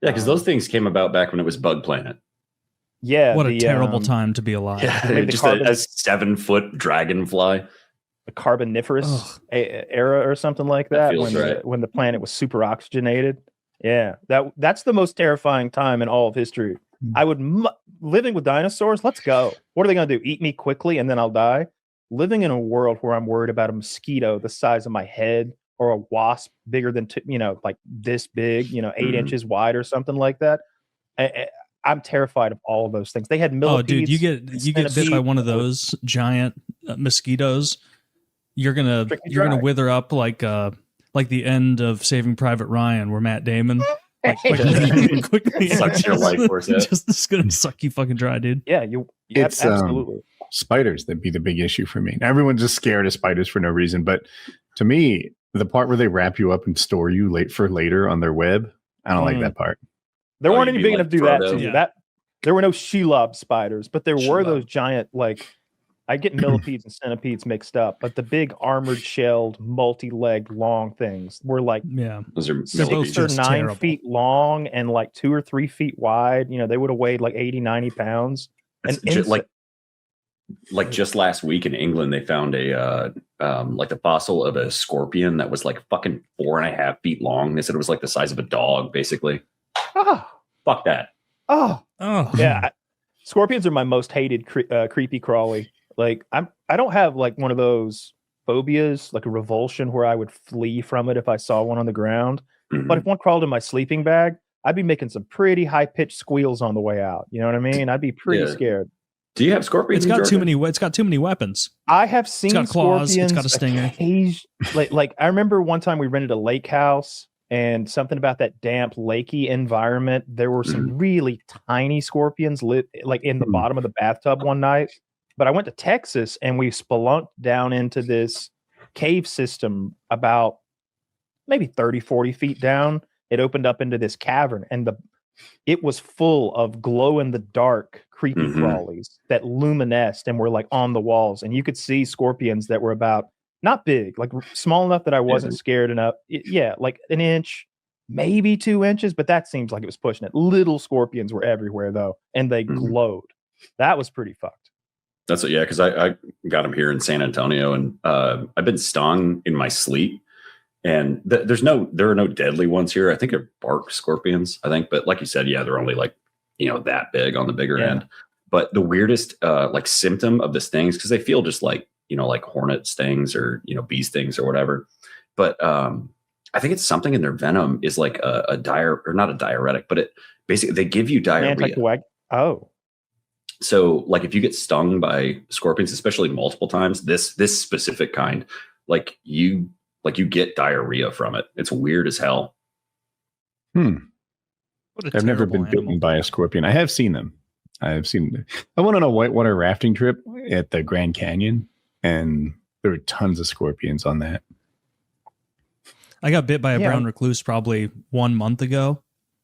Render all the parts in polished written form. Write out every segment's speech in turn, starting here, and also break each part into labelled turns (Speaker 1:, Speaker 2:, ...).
Speaker 1: Yeah, because those things came about back when it was Bug Planet.
Speaker 2: Yeah.
Speaker 3: What a terrible time to be alive.
Speaker 1: Yeah, just a 7-foot dragonfly.
Speaker 2: The Carboniferous era or something like that, when the planet was super oxygenated. Yeah, that's the most terrifying time in all of history. I would living with dinosaurs. Let's go. What are they going to do? Eat me quickly and then I'll die? Living in a world where I'm worried about a mosquito the size of my head or a wasp bigger than like this big, 8 inches wide or something like that. I'm terrified of all of those things. They had millipedes.
Speaker 3: Oh, dude, you get bit by one of those giant mosquitoes. You're gonna wither up like the end of Saving Private Ryan, where Matt Damon quickly
Speaker 1: sucks your life force.
Speaker 3: It's gonna suck you fucking dry, dude.
Speaker 2: Yeah, it's absolutely
Speaker 4: spiders that'd be the big issue for me. Everyone's just scared of spiders for no reason, but to me, the part where they wrap you up and store you for later on their web, I don't like that part.
Speaker 2: There weren't any big enough to do that to you. There were no Shelob spiders, but there were those giant I get millipedes and centipedes mixed up, but the big armored shelled, multi-legged, long things were
Speaker 1: those are
Speaker 2: 6 or 9 feet long and 2 or 3 feet wide. They would have weighed 80, 90 pounds. And
Speaker 1: just last week in England, they found a the fossil of a scorpion that was fucking 4.5 feet long. They said it was the size of a dog, basically. Fuck that.
Speaker 2: Yeah. Scorpions are my most hated creepy crawly. I don't have one of those phobias, like a revulsion where I would flee from it if I saw one on the ground. Mm-hmm. But if one crawled in my sleeping bag, I'd be making some pretty high pitched squeals on the way out. You know what I mean? I'd be pretty scared.
Speaker 1: Do you have scorpions?
Speaker 3: It's got too many weapons.
Speaker 2: I have seen
Speaker 3: it's got claws,
Speaker 2: scorpions.
Speaker 3: It's got a stinger.
Speaker 2: I remember one time we rented a lake house and something about that damp lakey environment. There were some really tiny scorpions in the bottom of the bathtub one night. But I went to Texas and we spelunked down into this cave system about maybe 30, 40 feet down. It opened up into this cavern and it was full of glow in the dark creepy crawlies that luminesced and were on the walls. And you could see scorpions that were about not big, small enough that I wasn't scared enough. An inch, maybe 2 inches, but that seems like it was pushing it. Little scorpions were everywhere though, and they glowed. That was pretty fucked.
Speaker 1: That's what, because I got them here in San Antonio, and I've been stung in my sleep. And there are no deadly ones here. I think they're bark scorpions. I think, but like you said, they're only that big on the bigger end. But the weirdest symptom of the stings, because they feel just like hornet stings or bee stings or whatever. But I think it's something in their venom is not a diuretic, but it basically they give you diarrhea. So if you get stung by scorpions, especially multiple times, this specific kind, you get diarrhea from it. It's weird as hell.
Speaker 4: I've never been bitten by a scorpion. I have seen them. I went on a whitewater rafting trip at the Grand Canyon, and there were tons of scorpions on that.
Speaker 3: I got bit by a brown recluse probably 1 month ago.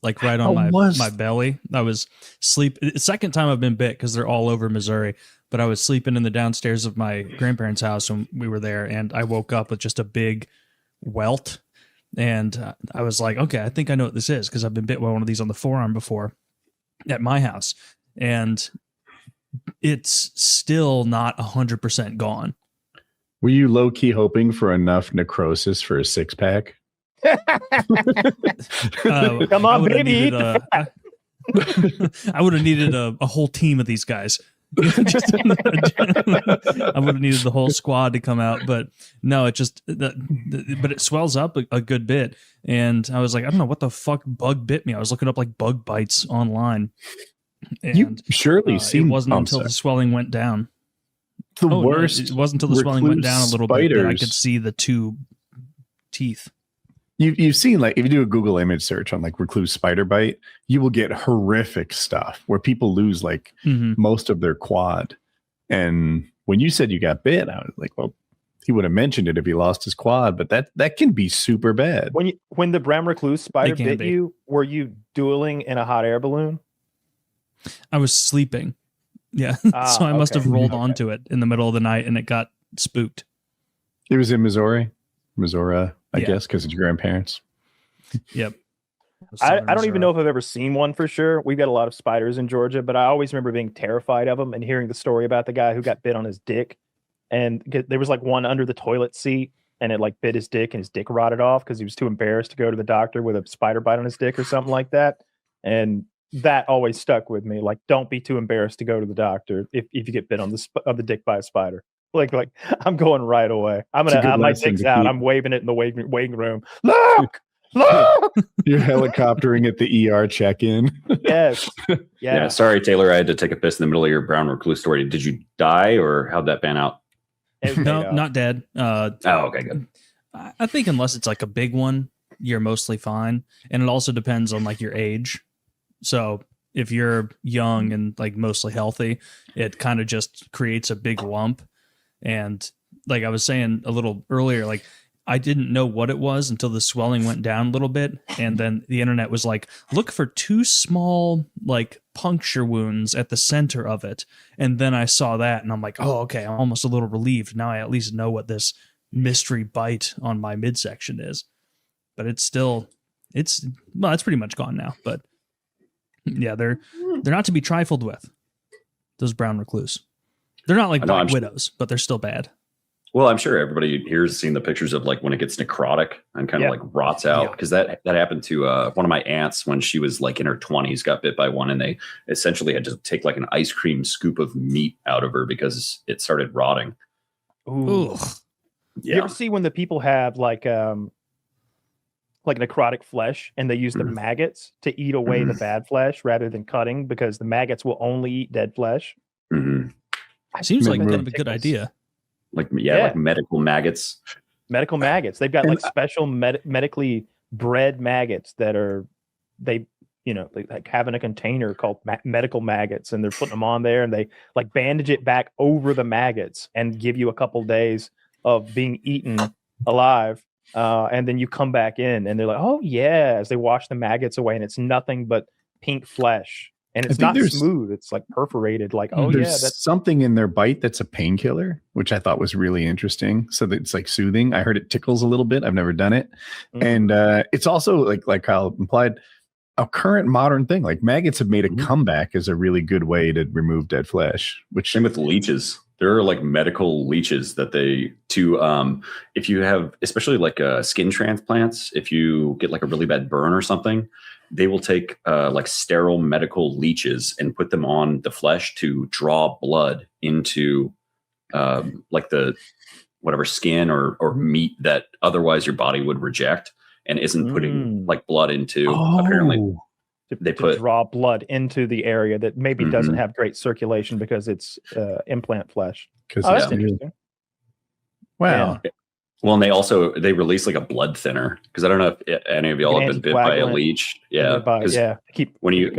Speaker 3: Right on my belly. I was sleeping. Second time I've been bit because they're all over Missouri. But I was sleeping in the downstairs of my grandparents' house when we were there, and I woke up with just a big welt. And I was like, okay, I think I know what this is because I've been bit by one of these on the forearm before at my house. And it's still not 100% gone.
Speaker 4: Were you low-key hoping for enough necrosis for a 6-pack?
Speaker 2: Come on, baby.
Speaker 3: I would have needed a whole team of these guys. I would have needed the whole squad to come out, but no, it just but it swells up a good bit. And I was like, I don't know what the fuck bug bit me. I was looking up bug bites online. And
Speaker 4: you surely seen
Speaker 3: it wasn't until the swelling went down.
Speaker 4: The worst.
Speaker 3: It wasn't until the swelling went down a little bit that I could see the two teeth.
Speaker 4: You've seen if you do a Google image search on recluse spider bite, you will get horrific stuff where people lose most of their quad. And when you said you got bit, I was like, well, he would have mentioned it if he lost his quad, but that can be super bad.
Speaker 2: When the brown recluse spider bit you, were you dueling in a hot air balloon?
Speaker 3: I was sleeping. Yeah. So I must have rolled onto it in the middle of the night and it got spooked.
Speaker 4: It was in Missouri, I guess, because it's your grandparents.
Speaker 3: Yep.
Speaker 2: I don't even know if I've ever seen one for sure. We've got a lot of spiders in Georgia, but I always remember being terrified of them and hearing the story about the guy who got bit on his dick. And there was like one under the toilet seat and it like bit his dick and his dick rotted off because he was too embarrassed to go to the doctor with a spider bite on his dick or something like that. And that always stuck with me. Like, don't be too embarrassed to go to the doctor if you get bit on the dick by a spider. Like I'm going right away. My dick's out. I'm waving it in the waiting room. Look!
Speaker 4: You're helicoptering at the ER check-in.
Speaker 2: Yes.
Speaker 1: Yeah. Sorry, Taylor. I had to take a piss in the middle of your brown recluse story. Did you die or how'd that pan out?
Speaker 3: No, not dead.
Speaker 1: Okay, good.
Speaker 3: I think unless it's like a big one, you're mostly fine. And it also depends on like your age. So if you're young and like mostly healthy, it kind of just creates a big lump. And like I was saying a little earlier, like I didn't know what it was until the swelling went down a little bit. And then the internet was like, look for 2 small like puncture wounds at the center of it. And then I saw that and I'm like, oh, okay, I'm almost a little relieved. Now I at least know what this mystery bite on my midsection is. But it's pretty much gone now. But yeah, they're not to be trifled with, those brown recluse. They're not like black widows, but they're still bad.
Speaker 1: Well, I'm sure everybody here has seen the pictures of like when it gets necrotic and kind of like rots out, because that happened to one of my aunts when she was like in her 20s, got bit by one, and they essentially had to take like an ice cream scoop of meat out of her because it started rotting.
Speaker 2: Ooh. Yeah. You ever see when the people have like necrotic flesh and they use the maggots to eat away the bad flesh rather than cutting, because the maggots will only eat dead flesh?
Speaker 3: Seems like kind of a good idea.
Speaker 1: Like medical maggots.
Speaker 2: Medical maggots. They've got like special medically bred maggots that are they like have in a container called medical maggots, and they're putting them on there and they like bandage it back over the maggots and give you a couple days of being eaten alive. And then you come back in and they're like, oh yeah, as they wash the maggots away, and it's nothing but pink flesh. And it's not smooth. It's like perforated. Like,
Speaker 4: there's something in their bite that's a painkiller, which I thought was really interesting. So that it's like soothing. I heard it tickles a little bit. I've never done it. And it's also like Kyle implied, a current modern thing. Like maggots have made a comeback as a really good way to remove dead flesh. Which
Speaker 1: same with leeches. There are like medical leeches that if you have, especially like skin transplants, if you get like a really bad burn or something, they will take like sterile medical leeches and put them on the flesh to draw blood into like the whatever skin or meat that otherwise your body would reject and isn't putting like blood into. Apparently they
Speaker 2: draw blood into the area that maybe doesn't have great circulation because it's implant flesh. That's interesting.
Speaker 4: Wow.
Speaker 1: Yeah. Well, and they release like a blood thinner, because I don't know if any of y'all have been bit by a leech. Yeah, when you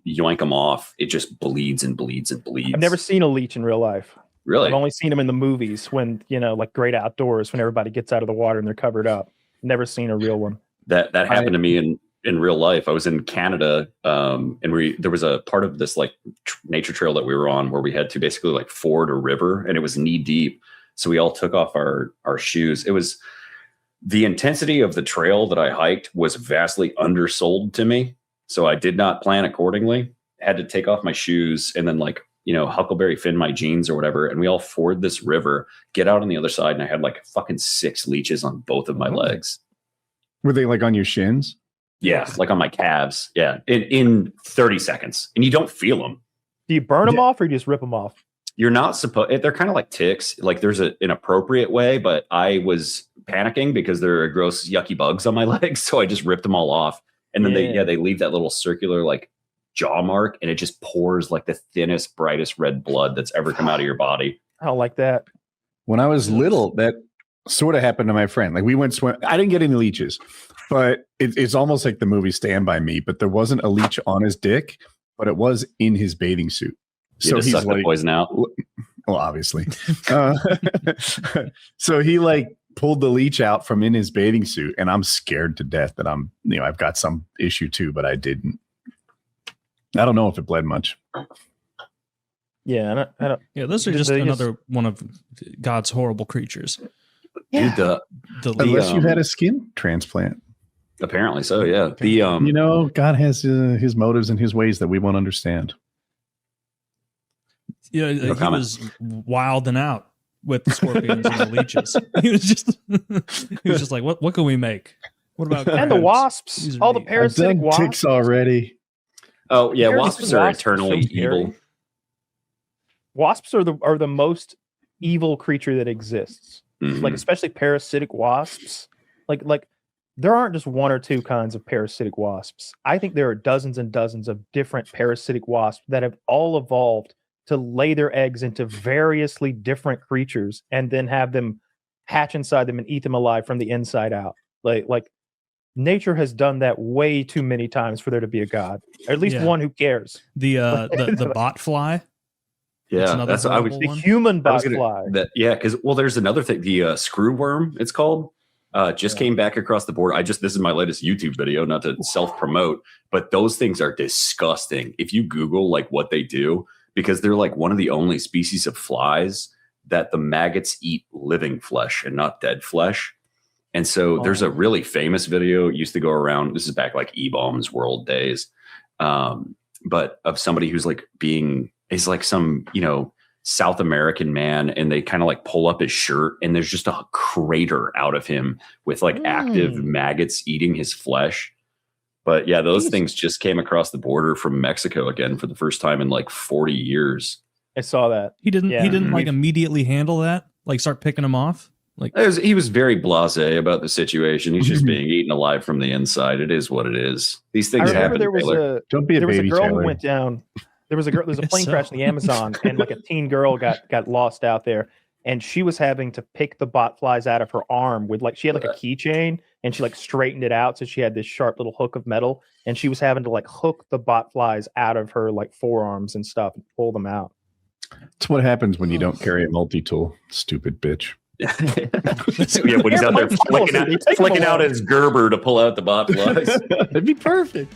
Speaker 1: yoink them off, it just bleeds and bleeds and bleeds.
Speaker 2: I've never seen a leech in real life.
Speaker 1: Really?
Speaker 2: I've only seen them in the movies when like Great Outdoors, when everybody gets out of the water and they're covered up. Never seen a real one.
Speaker 1: That happened to me in real life. I was in Canada, and there was a part of this like nature trail that we were on where we had to basically like ford a river, and it was knee deep. So we all took off our shoes. It was the intensity of the trail that I hiked was vastly undersold to me. So I did not plan accordingly. I had to take off my shoes and then like, Huckleberry Finn my jeans or whatever. And we all ford this river, get out on the other side. And I had like fucking 6 leeches on both of my legs.
Speaker 4: Were they like on your shins?
Speaker 1: Yeah. Like on my calves. Yeah. In 30 seconds. And you don't feel them.
Speaker 2: Do you burn them off or you just rip them off?
Speaker 1: You're not supposed. They're kind of like ticks. Like there's an appropriate way, but I was panicking because there are gross, yucky bugs on my legs, so I just ripped them all off. And then they leave that little circular like jaw mark, and it just pours like the thinnest, brightest red blood that's ever come out of your body.
Speaker 2: I don't like that.
Speaker 4: When I was little, that sort of happened to my friend. Like we went swim. I didn't get any leeches, but it's almost like the movie Stand By Me. But there wasn't a leech on his dick, but it was in his bathing suit.
Speaker 1: So he's like, the poison out.
Speaker 4: Well, obviously. So he like pulled the leech out from in his bathing suit, and I'm scared to death that I've got some issue too, but I didn't. I don't know if it bled much.
Speaker 2: Yeah, I don't.
Speaker 3: Yeah, those are just another one of God's horrible creatures.
Speaker 2: Yeah.
Speaker 4: Dude, unless you had a skin transplant.
Speaker 1: Apparently so, yeah.
Speaker 4: God has his motives and his ways that we won't understand.
Speaker 3: Yeah, he was wilding out with the scorpions and the leeches. He was just like, what can we make? What about
Speaker 2: and the wasps? All the parasitic wasps
Speaker 4: ticks already.
Speaker 1: Oh yeah, wasps are eternally evil.
Speaker 2: Wasps are the most evil creature that exists.
Speaker 1: Mm-hmm.
Speaker 2: Like especially parasitic wasps. Like there aren't just one or two kinds of parasitic wasps. I think there are dozens and dozens of different parasitic wasps that have all evolved to lay their eggs into variously different creatures and then have them hatch inside them and eat them alive from the inside out. Like nature has done that way too many times for there to be a god, or at least one who cares.
Speaker 3: The bot fly.
Speaker 1: Yeah, that's I would
Speaker 2: the human bot fly.
Speaker 1: Because there's another thing. The screw worm, it's called. Just came back across the board. This is my latest YouTube video, not to self-promote, but those things are disgusting. If you Google like what they do, because they're like one of the only species of flies that the maggots eat living flesh and not dead flesh. And so there's a really famous video used to go around. This is back like E-Bombs World days. But of somebody who's like is like some, South American man, and they kind of like pull up his shirt and there's just a crater out of him with like active maggots eating his flesh. But yeah, those things just came across the border from Mexico again for the first time in like 40 years.
Speaker 2: I saw that.
Speaker 3: He didn't like immediately handle that, like start picking them off. Like
Speaker 1: he was very blasé about the situation. He's just being eaten alive from the inside. It is what it is. These things happen.
Speaker 4: Don't be a baby,
Speaker 2: girl
Speaker 4: Taylor.
Speaker 2: who went down. There's a plane crash in the Amazon, and like a teen girl got lost out there, and she was having to pick the bot flies out of her arm with she had like a keychain, and she like straightened it out, so she had this sharp little hook of metal, and she was having to like hook the bot flies out of her like forearms and stuff and pull them out.
Speaker 4: That's what happens when you don't carry a multi-tool, stupid bitch.
Speaker 1: When he's out there flicking out his Gerber to pull out the bot flies.
Speaker 4: That'd be perfect.